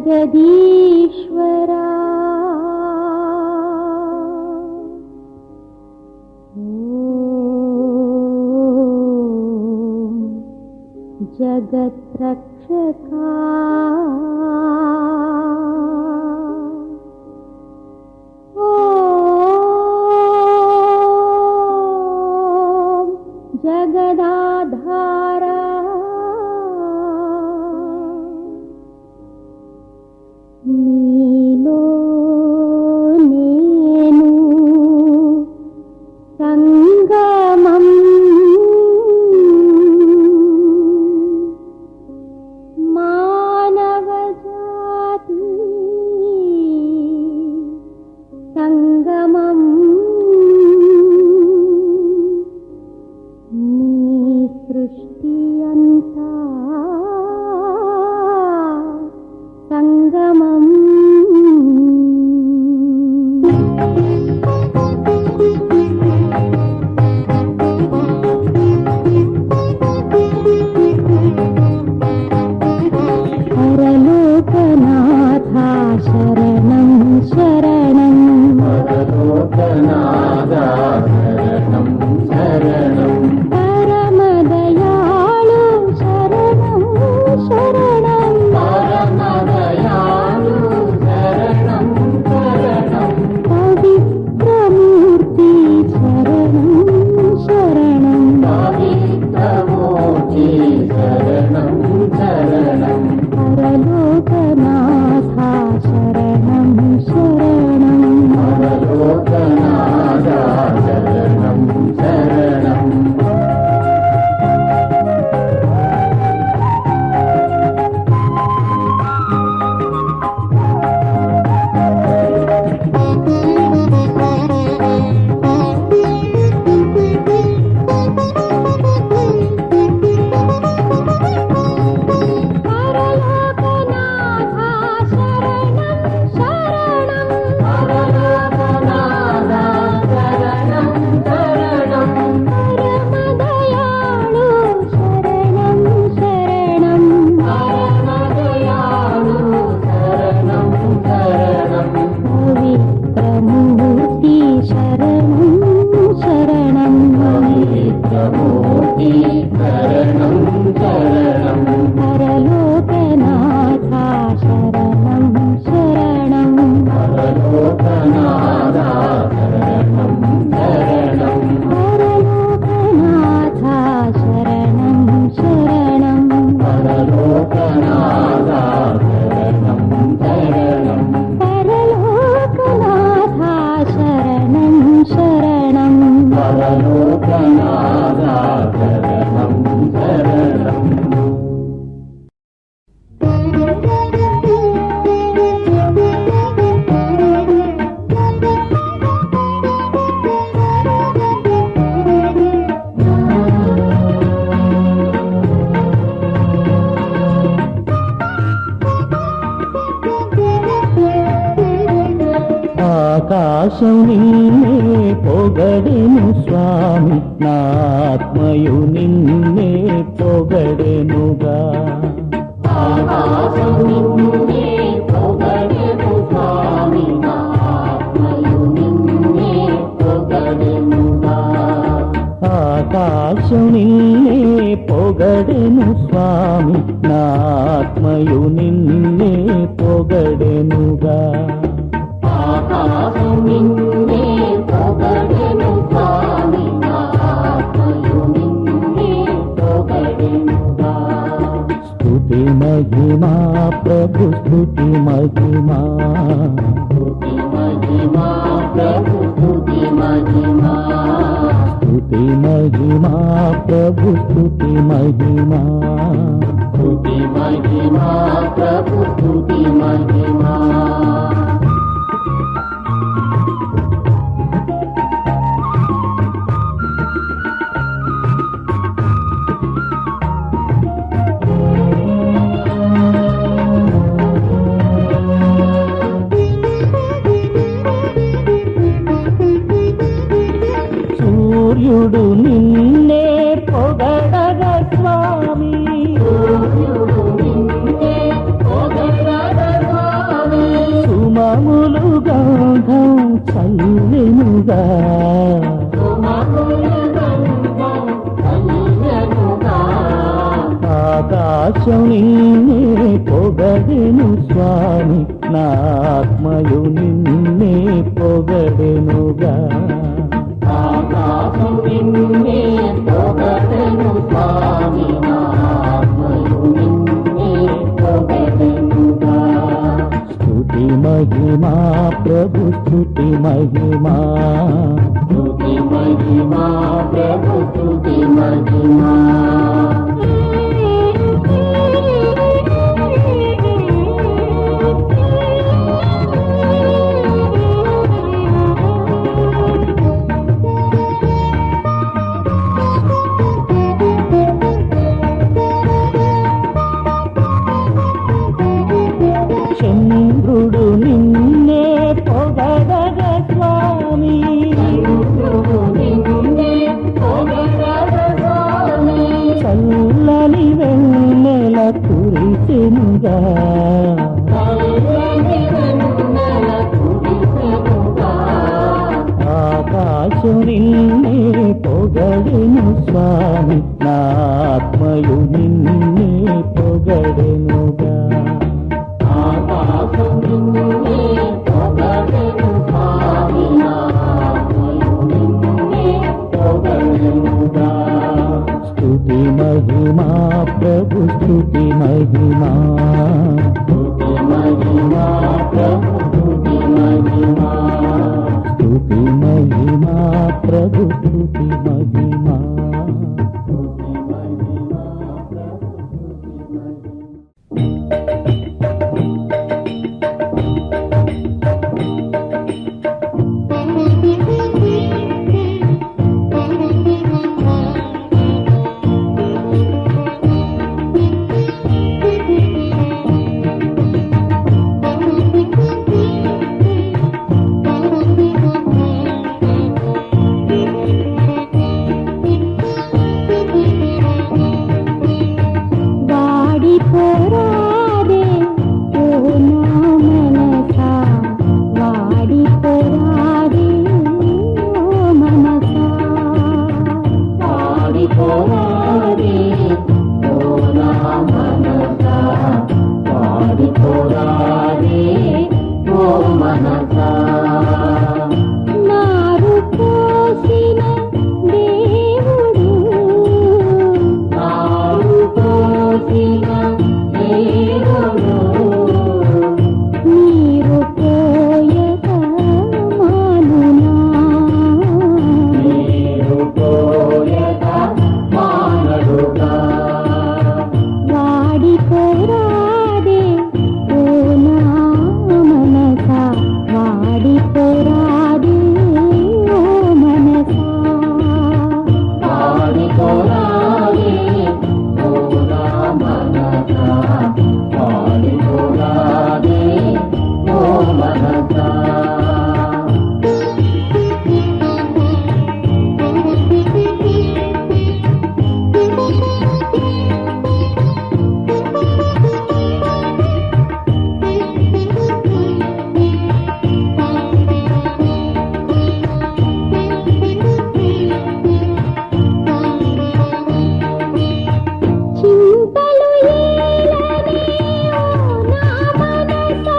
जगदीश्वरा जगत्रक्षका जगदाधारा नीलो नेनु संगमम् मानवजाति संगमम् सृष्टि अंता संगमम् परलोकनाथा शरणं शरणं परलोकनाथा शरणं शरणं परलोकनाथा शरणं शरणं परलोकनाथा शरणं शरणं ఆకాశం నిన్నే పొగడెను స్వామి, నా ఆత్మయు నిన్నే పొగడెనుగా. ఆకాశం నిన్నే పొగడెను స్వామి, నా ఆత్మయు నిన్నే పొగడెనుగా. ఆకాశం నిన్నే పొగడెను స్వామి, నా ఆత్మయు నిన్నే పొగడెనుగా. ఆకాశం నిన్నే పొగడెను స్వామి, నా ఆత్మయు నిన్నే పొగడెనుగా. స్తుతి మహిమా ప్రభు స్తుతి మహిమా, స్తుతి మహిమా ప్రభు స్తుతి మహిమా, స్తుతి మహిమా ప్రభు స్తుతి మహిమా, స్తుతి మహిమా ప్రభు స్తుతి మహిమా. సూర్యుడు నిన్నే పొగడగ స్వామి, సూర్యుడు నిన్నే పొగడగ కలిగెనుగా ఆకాశం నిన్నే పొగడెను స్వామి నా ఆత్మయు నిన్నే పొగడెనుగా ఆకాశం నిన్నే పొగడెను స్వామి నా ఆత్మయు నిన్నే పొగడెనుగా స్తుతి మహిమా ప్రభు స్తుతి మహిమా స్తుతి మహిమా ప్రభు స్తుతి మహిమా చంద్రుడు నిన్నే పొగడగ స్వామి చల్లని వెన్నెల కురిసెనుగా ఆకాశం నిన్నే పొగడెను స్వామి నా ఆత్మయు నిన్నే పొగడెనుగా ఆకాశం నిన్నే పొగడెను స్వామి నా ఆత్మయు నిన్నే పొగడెనుగా స్తుతి మహిమా ప్రభు స్తుతి మహిమా స్తుతి మహిమా ప్రభు స్తుతి మహిమా స్తుతి మహిమా ప్రభు స్తుతి మహిమా స్తుతి మహిమా ప్రభు స్తుతి మహిమా వాడిపోరాదే ఓ నా మనసా వాడిపోరాదే ఓ మనసా పాడిపోరాదే ఓ నా మనసా పాడిపోరాదే ఓ మనసా నారు పోసిన దేవుడు నారు పోసిన దేవుడు నీరు పోయక మానునా నీరు పోయక మానడుగా వాడిపోరాదే ఓ నా మనసా వాడిపోరాదే ఓ మనసా పాడిపోరాదే ఓ నా మనసా పాడిపోరాదే ఓ మనసా చింతలు ఏలనే ఓ నా మనసా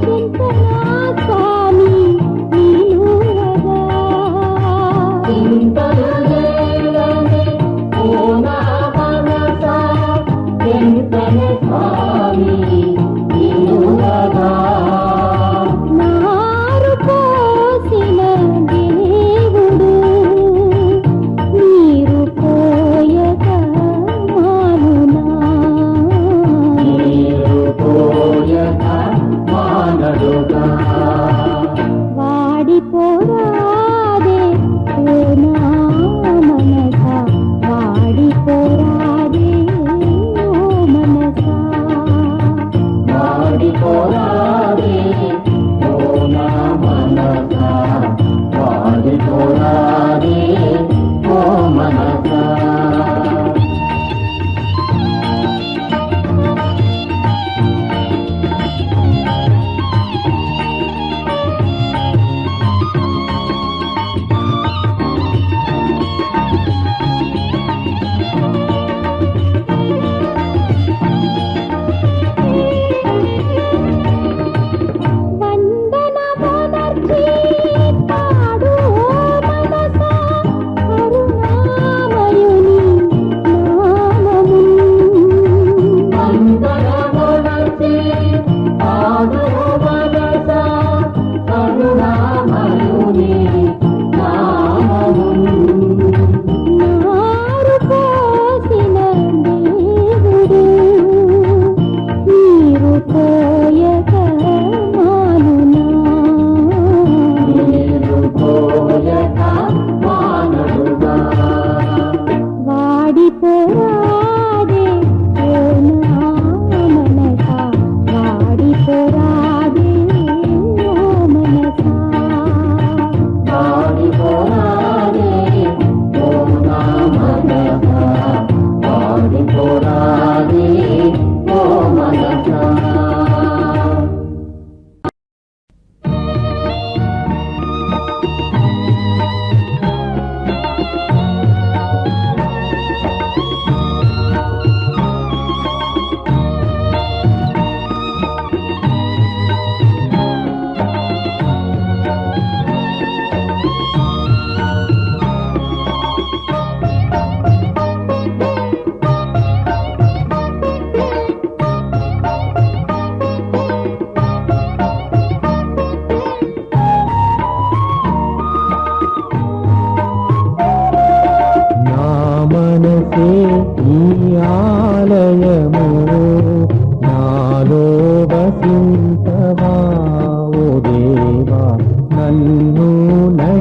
చింతనా స్వామి నిలువగా చింతలు లేలనే ఓ నా మనసా చింతన స్వామి నిలువగా నారు పోసిన దేవుడు నీరు పోయక మానునా నీరు పోయక మానడుగా వాడిపోరాదే ఓ నా మనసా వాడిపోరాదే ఓ మనసా పాడిపోరాదే ఓ నా మనసా పాడిపోరాదే ఓ మనసా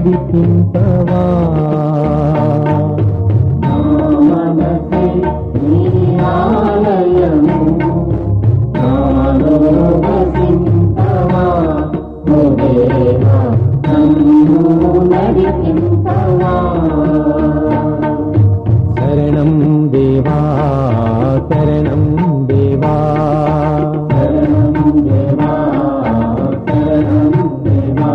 నడిపింపవా నా మనసే నీ ఆలయము నాలో వసింపవా ఓ దేవా నన్ను నడిపింపవా శరణం దేవా శరణం దేవా శరణం దేవా శరణం దేవా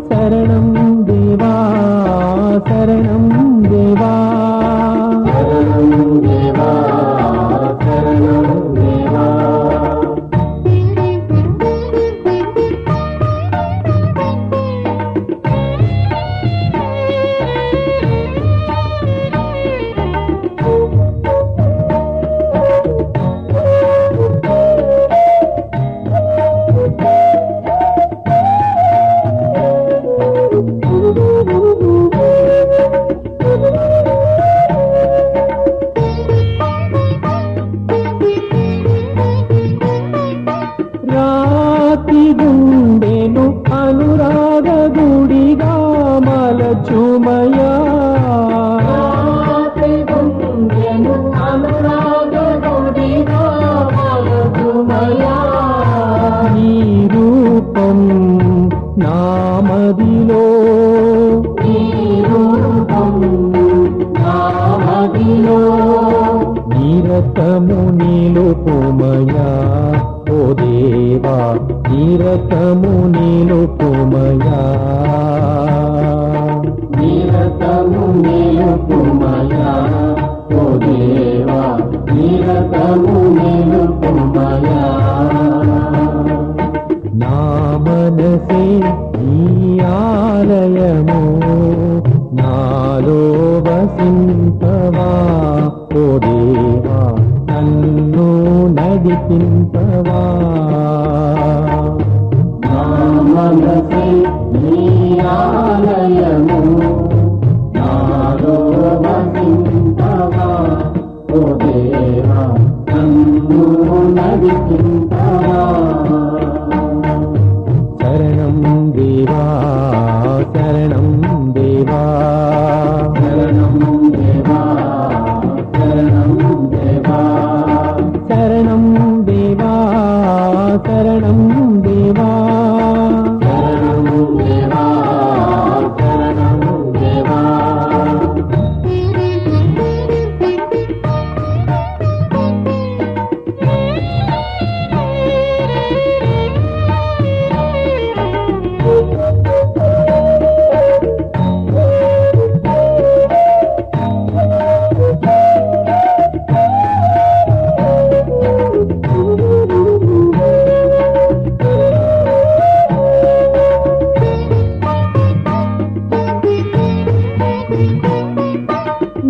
శరణం దేవా శరణం దేవా శరణం దేవా శరణం దేవా రాతి గుండెను అనురాగ గుడిగా మలచుమయా రాతి గుండెను అనురాగ గుడిగా మలచుమయా నీ రూపం నామదిలో నీ రూపం నా మదిలో నిరతము నిలుపుమయా ఓ దేవా నిరతము నిలుపుమయా నిరతము నిలుపుమయా ఓ దేవా నిరతము నిలుపుమయా నా మనసే నీ ఆలయము నాలో వసింపవా ఓ దేవా నన్ను నడిపింపవా నా మనసే నీ ఆలయము నాలో వసింపవా ఓ దేవా నన్ను నడిపింపవా శరణం దేవా శరణం దేవా శరణం దేవా శరణం దేవా శరణం దేవా శరణం దేవా శరణం దేవా శరణం దేవా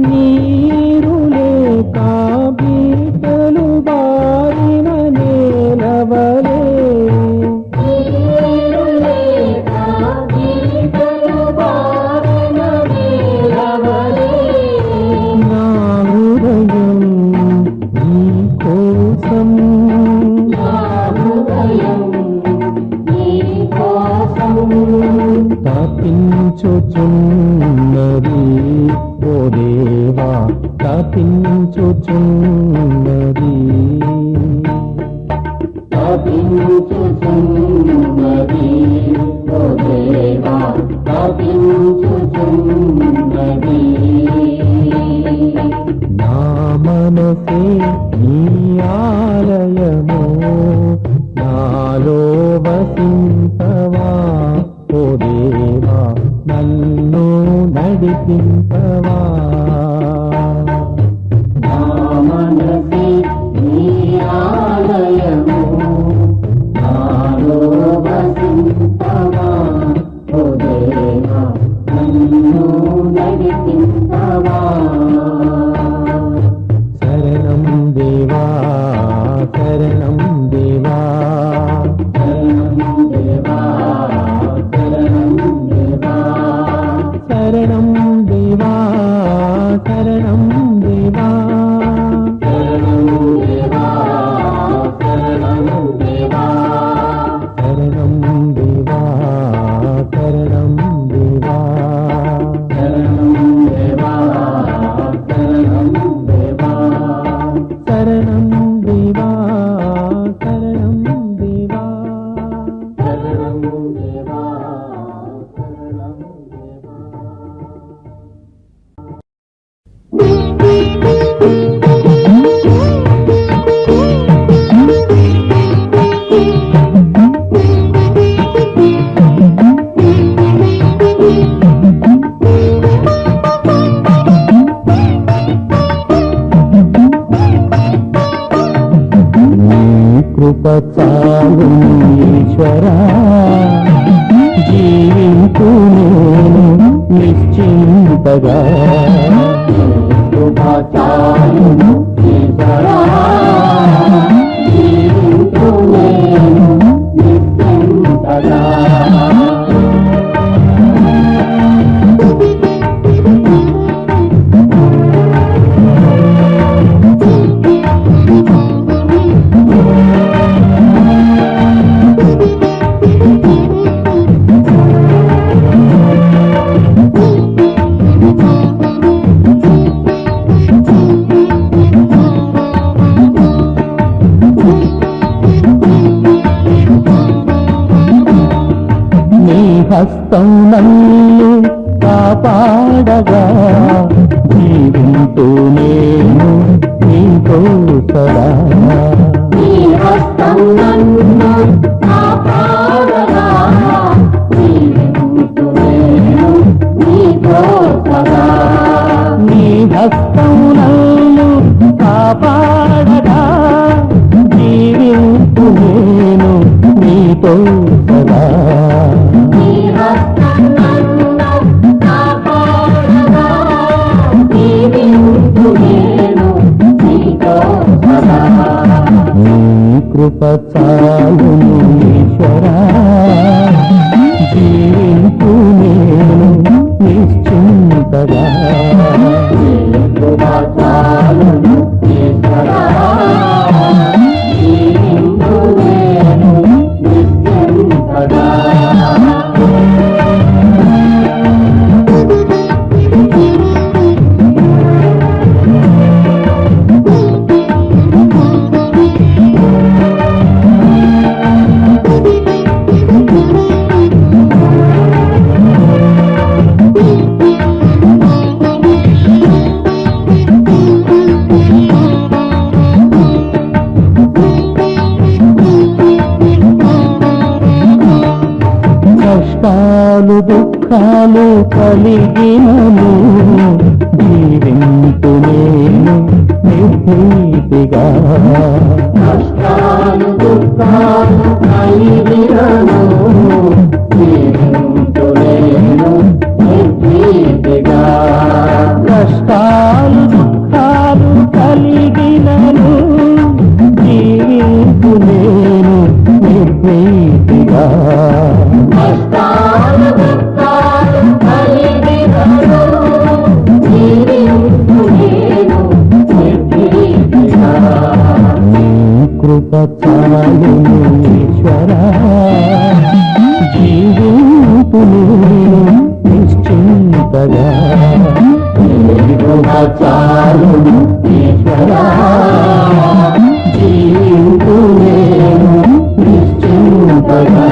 నీరు లేక బీటలు బారిన నేలవలే నీరు లేక గీతలు బారిన నీలవలే నా హృదయం నీ కోసం నా హృదయం నీ కోసం తప్పించుచున్నది ఓ దేవా తప్పించుచున్నది తపించుచున్నది ఓ దేవా తపించుచున్నది నా మనసే నీ ఆలయము నాలో వసింపవా ఓ దేవా నన్ను నడిపింపవా నా మనసే నీ ఆలయము నాలో వసింపవా ఓ దేవా నన్ను నడిపింపవా శరణం దేవా శరణం దేవా శరణం దేవా శరణం దేవా శరణం దేవా శరణం దేవా శరణం దేవా శరణం దేవా శరణం దేవా శరణం దేవా కృప చాలు ఈశ్వరా, జీవించు నేను నిశ్చింతగా. కృప చాలును ఈశ్వరా, జీవించు నేను నిశ్చింతగా. నీ హస్తం నన్ను కాపాడగా, జీవింతూ నేను నీతో సదా. నీ హస్తం నన్ను కాపాడగా, జీవింతు నేను నీతో సదా. నీ హస్తం నన్ను కాపాడగా, జీవింతూ నేను నీతో సదా. నీ హస్తం నన్ను కాపాడగా, జీవింతు నేను నీతో సదా. నీ కృప చాలును ఈశ్వరా, జీవించు నేను నిశ్చింతగా. కృప చాలును ఈశ్వరా, జీవింతు నేను నిశ్చింతగా. కష్టాలు దుఃఖాలు కలిగినను, జీవింతు నేను నిర్భీతిగా. కష్టాలు దుఃఖాలు కలిగినను, జీవింతు నేను నిర్భీతిగా. కష్టాలు దుఃఖాలు కలిగినను, జీవింతు నేను నిర్భీతిగా. కష్టాలు దుఃఖాలు కలిగినను, జీవింతు నేను నిర్భీతిగా. నీ కృప చాలును ఈశ్వరా, జీవింతు నేను నిశ్చింతగా. కృప చాలును ఈశ్వరా, జీవింతు నేను నిశ్చింతగా.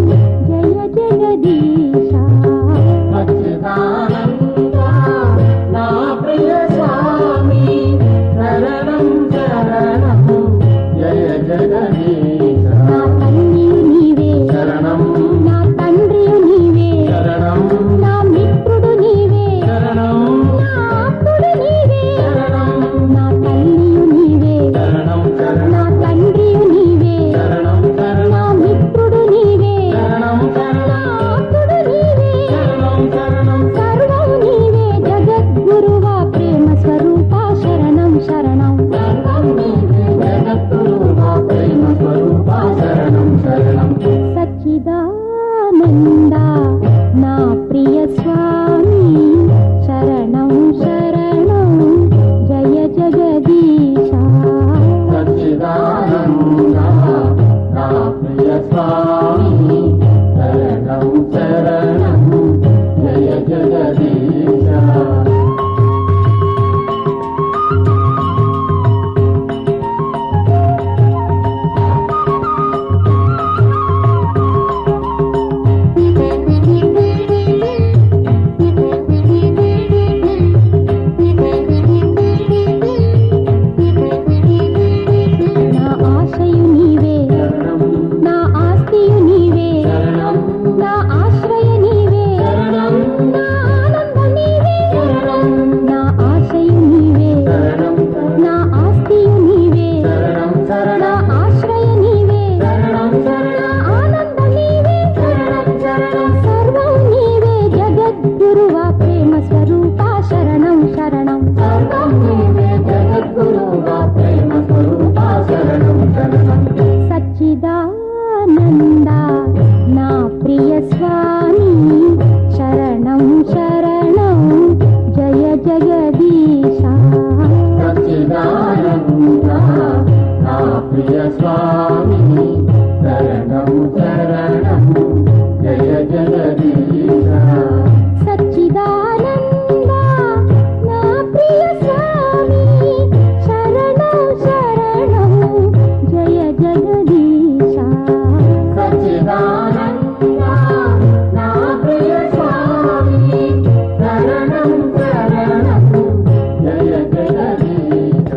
జగదీశ సచ్చిదానంద నా ప్రియ స్వామి శరణం శరణం జయ జగదీశ సచ్చిదానంద నా ప్రియ స్వామి శరణం శరణం జయ జగదీశ నా ఆశయు నీవే నా ఆస్తియు నీవే నా ఆశ్రయ నీవే నా ఆనంద నీవే నా ఆశయు నీవే నా ఆస్తియు నీవే నా ఆశ్రయ నీవే నా ఆనంద నీవే సర్వం నీవే జగద్గురువా ప్రేమ స్వరూప శరణం శరణం సర్వం నీవే జగద్గురువా ప్రేమ స్వరూప శరణం శరణం సచ్చిదానంద నా ప్రియ స్వామి శరణం శరణం జయ జగదీశ సచ్చిదానంద నా ప్రియ స్వామి శరణం శరణం జయ జగదీశ సచ్చిదానంద నా ప్రియ స్వామి శరణం శరణం జయ జగదీశ సచ్చిదానంద నా ప్రియ స్వామి శరణం శరణం జయ జగదీశ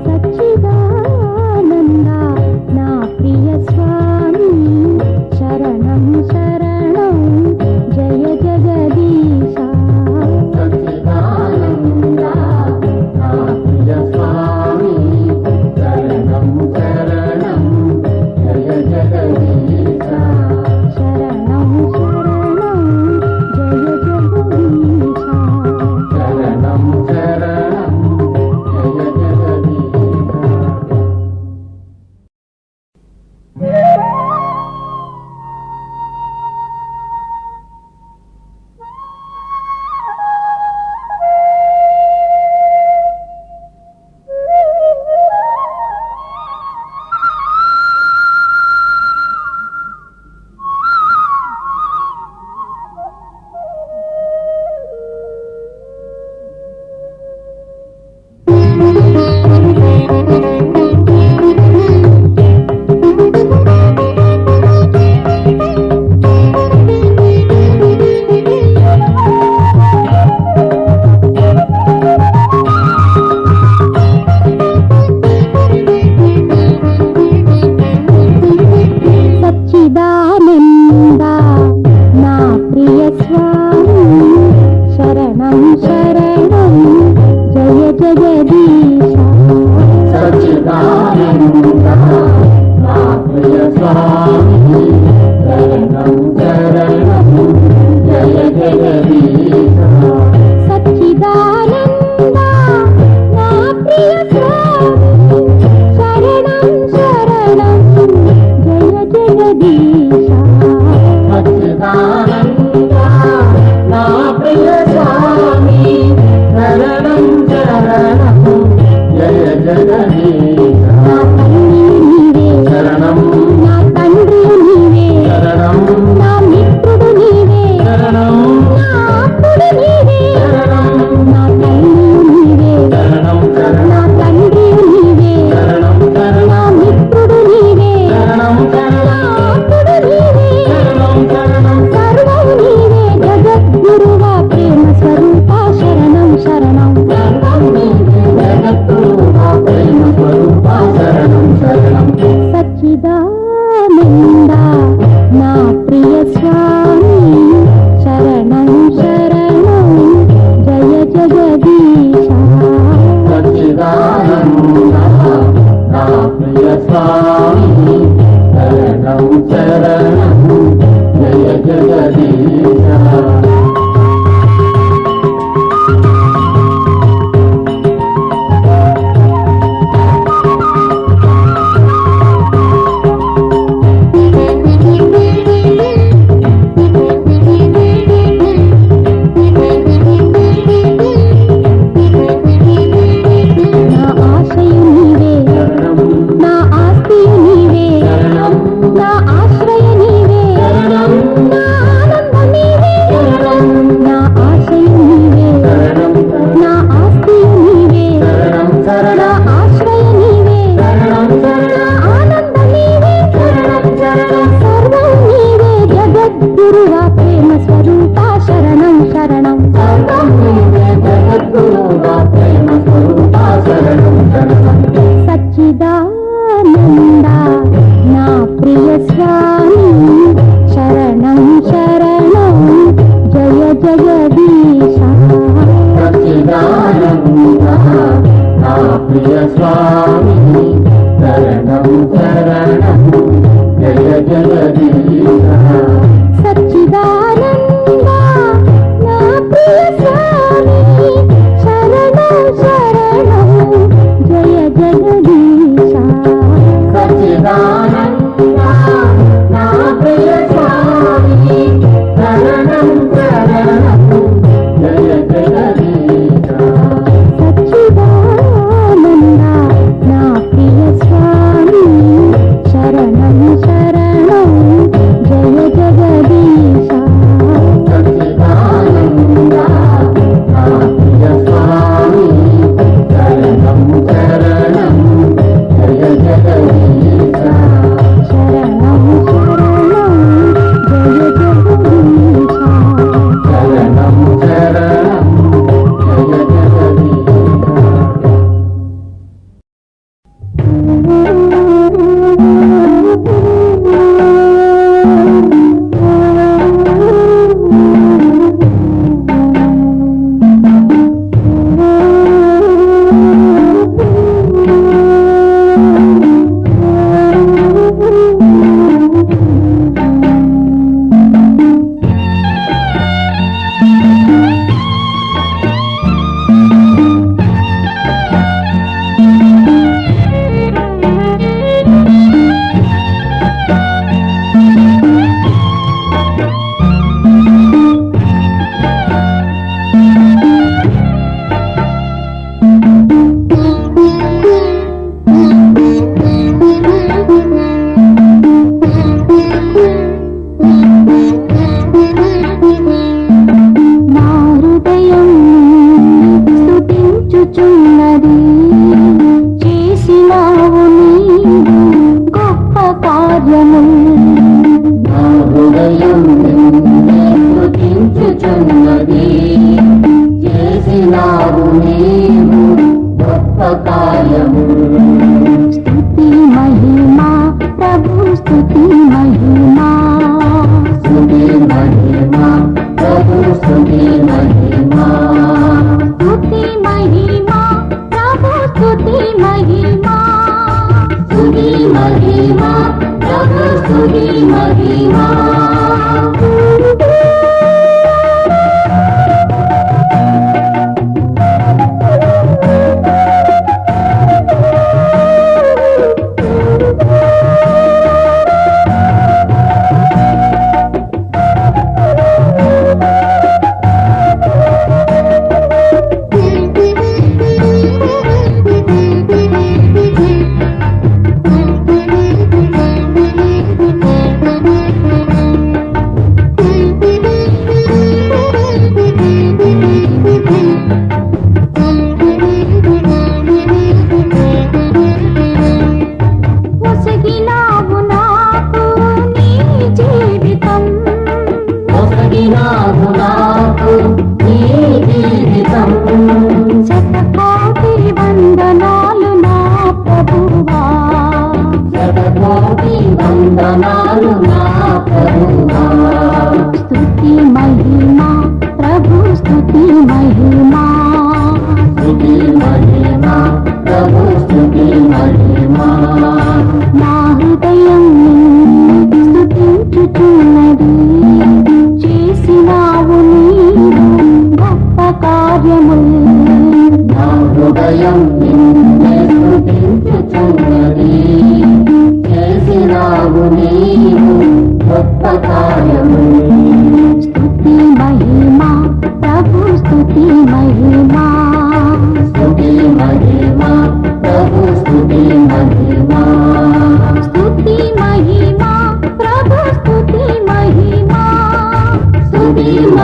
సచ్చిదానంద నా ప్రియ స్వామి శరణం శరణం జయ జగదీశ సచ్చిదానంద నా ప్రియ స్వామి శరణం శరణం జయ జగదీశ శరణం శరణం జయ జగదీశ శరణం శరణం జయ జగదీశ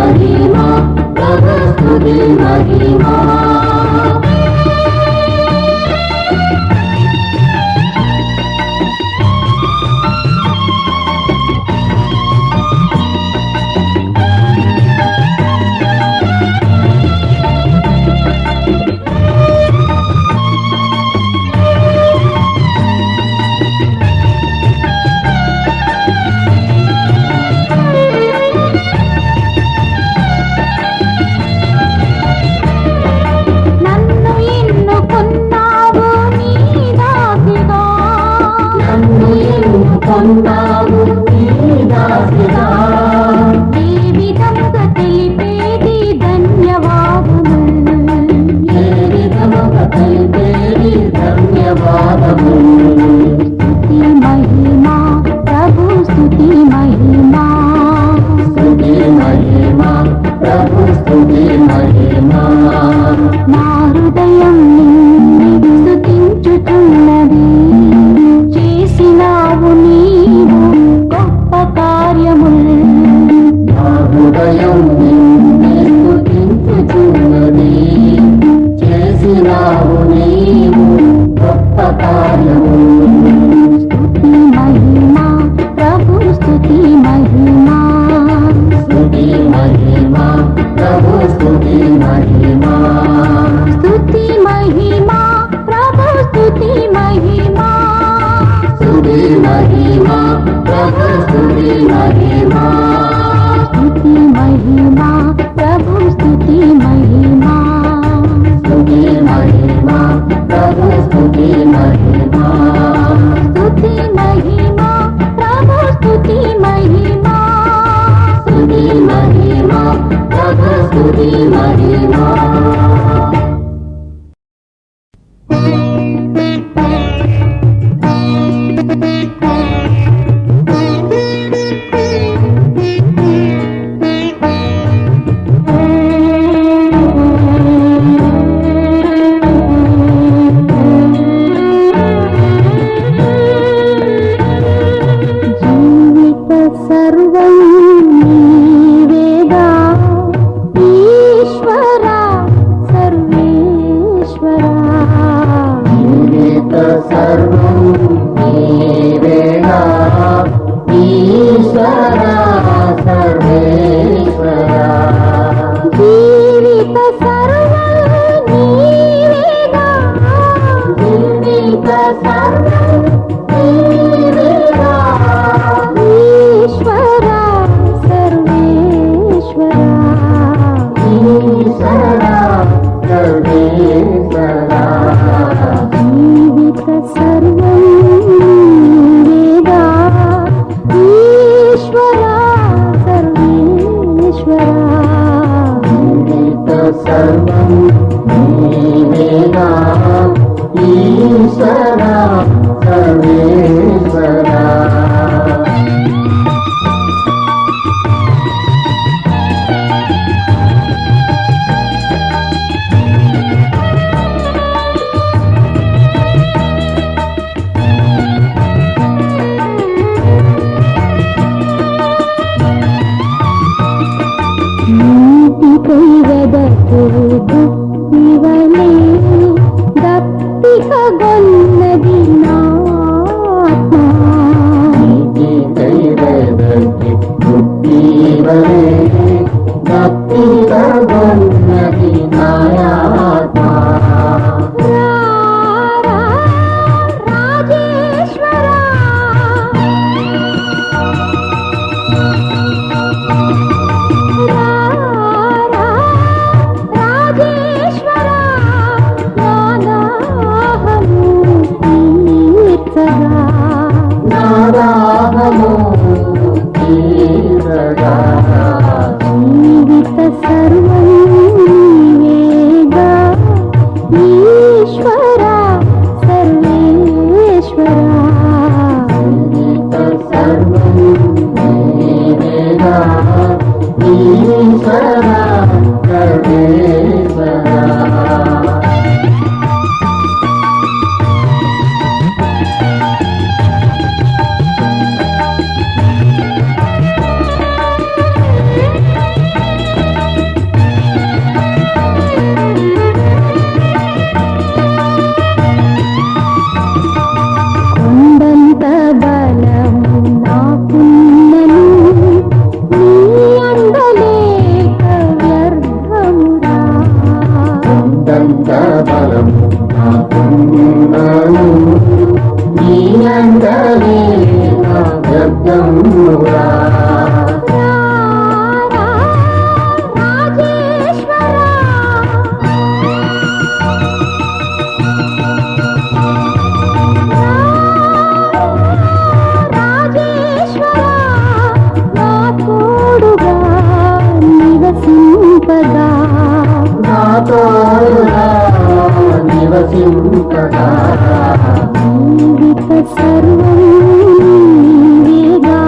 महिमा प्रभु स्तुति महिमा పొందావు నీ దాసిగా ఏ విధముగా తెలిపేది ధన్యవాదములు ఏ విధముగా తెలిపేది ధన్యవాదములు స్తుతి మహిమా ప్రభు స్తుతి మహిమా స్తుతి మహిమా ప్రభు స్తుతి మహిమా నా హృదయం నిన్ను స్తుతించుచున్నది చేసినావు నీవు గొప్ప కార్యములు నా హృదయం నిన్ను స్తుతించుచున్నది చేసినావు నీవు గొప్ప కార్యములు స్తుతి మహిమా ప్రభు స్తుతి మహిమా స్తుతి మహిమా ప్రభు స్తుతి మహిమా స్తుతి మహిమా ప్రభు స్తుతి మహిమా స్తుతి మహిమా ప్రభు స్తుతి మహిమా స్తుతి మహిమా ప్రభు స్తుతి మహిమా స్తుతి మహిమా ప్రభు స్తుతి మహిమా స్తుతి మహిమా ప్రభు స్తుతి మహిమా స్తుతి మహిమా ప్రభు స్తుతి మహిమా జీవిత సర్వం నీవేగా ఈశ్వరా సర్వేశ్వరా జీవిత సర్వం నీవేగా ఈశ్వరా సర్వేశ్వరా జీవిత సర్వం నీవేగా జీవిత సర్వం నీవేగా ఈశ్వరా సర్వేశ్వరా ఈశ్వరా సర్వేశ్వరా జీవిత సర్వం నీవేగా ఈశ్వరా సర్వేశ్వరా జీవిత సర్వం నీవేగా ఈశ్వరా సర్వేశ్వరా నీటిపై వెదకు దుఃఖివలే దప్పిక గొన్నది నా ఆత్మ. నీతి కైవదకి బుద్ధివలే భక్తిగొన్నది నాయాత్మా రా, రా, రాజేశ్వరా. రా, రా, రాజేశ్వరా. నా దాహము తీర్చగా. నాదాహము తీరగా జీవిత సర్వం నీవేగా ఈశ్వరా సర్వేశ్వరా జీవిత సర్వం నీవేగా ఈశ్వరా సర్వేశ్వరా తోడుగా నివసింపగా జీవిత సర్వం నీవేగా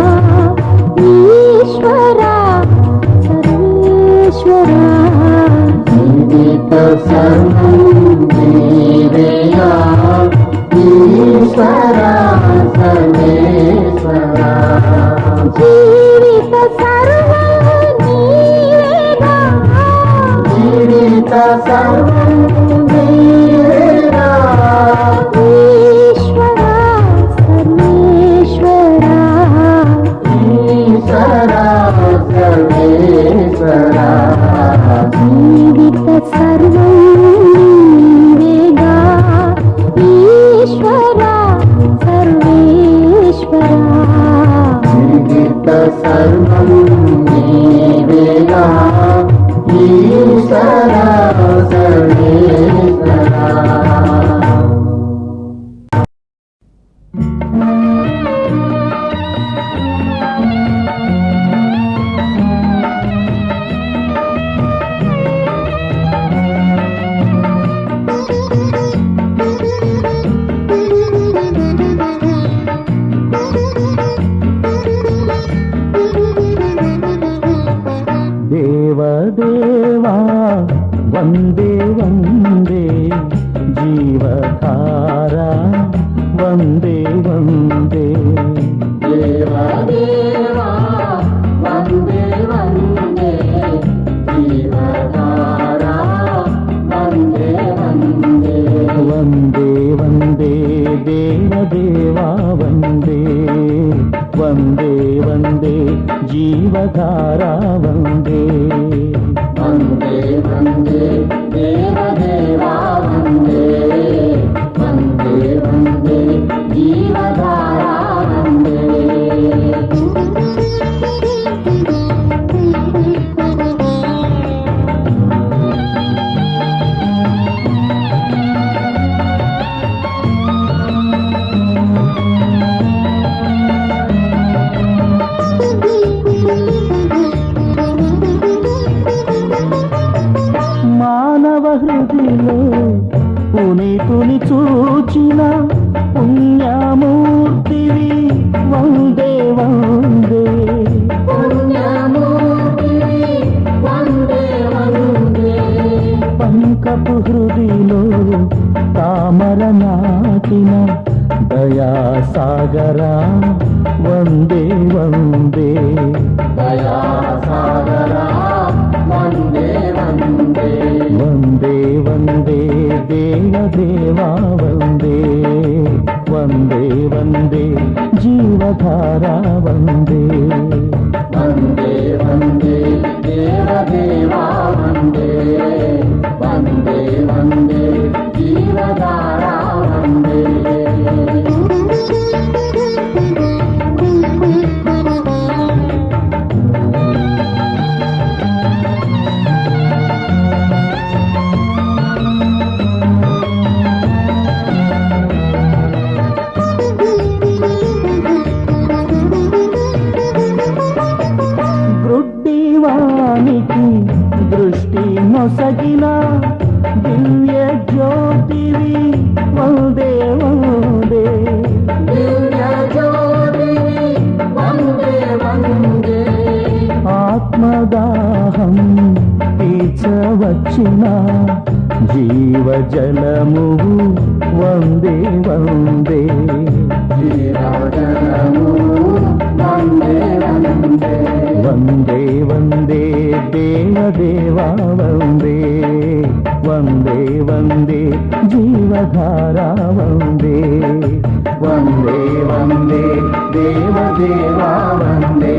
ఈశ్వరా సర్వేశ్వరా జీవిత సర్వం నీవేగా ఈశ్వరా సర్వేశ్వరా జీవిత సర్వం నీవేగా జీవిత సర్వం నీవేగా ఈశ్వరా సర్వేశ్వరా ఈశ్వరా సర్వేశ్వరా జీవిత సర్వం నీవేగా ఈశ్వరా సర్వేశ్వరా జీవిత సర్వం నీవేగా ఈశ్వరా సర్వేశ్వరా దేవదేవా వందే వందే జీవధారా వందే వందే దేవదేవా వందే వందే జీవధారా వందే వందే వందే వందే దేవదేవా వందే వందే వందే జీవధారా వందే వందే వందే దేవదేవా వందే వందే వందే జీవధారా వందే మానవ హృదిలో పునీతుని చూచిన పుణ్యమూర్తివి వందే వందే పుణ్యమూర్తివి వందే వందే పంకపు హృదిలో తామర నాటిన దయాసాగరా వందే వందే దయాసాగరా వందే వందే వందే వందే దేవదేవా వందే వందే వందే జీవధారా వందే వందే వందే దేవదేవా వందే వందే వందే జీవధారా వందే గ్రుడ్డివానికి దృష్టి నొసగిన దివ్య జ్యోతివి వందే వందే దివ్య జ్యోతివి వందే వందే ఆత్మదాహం తీర్చవచ్చిన జీవజలము వందే వందే జీవజలము వందే వందే వందే వందే దేవదేవా వందే వందే వందే జీవధారా వందే వందే వందే దేవదేవా వందే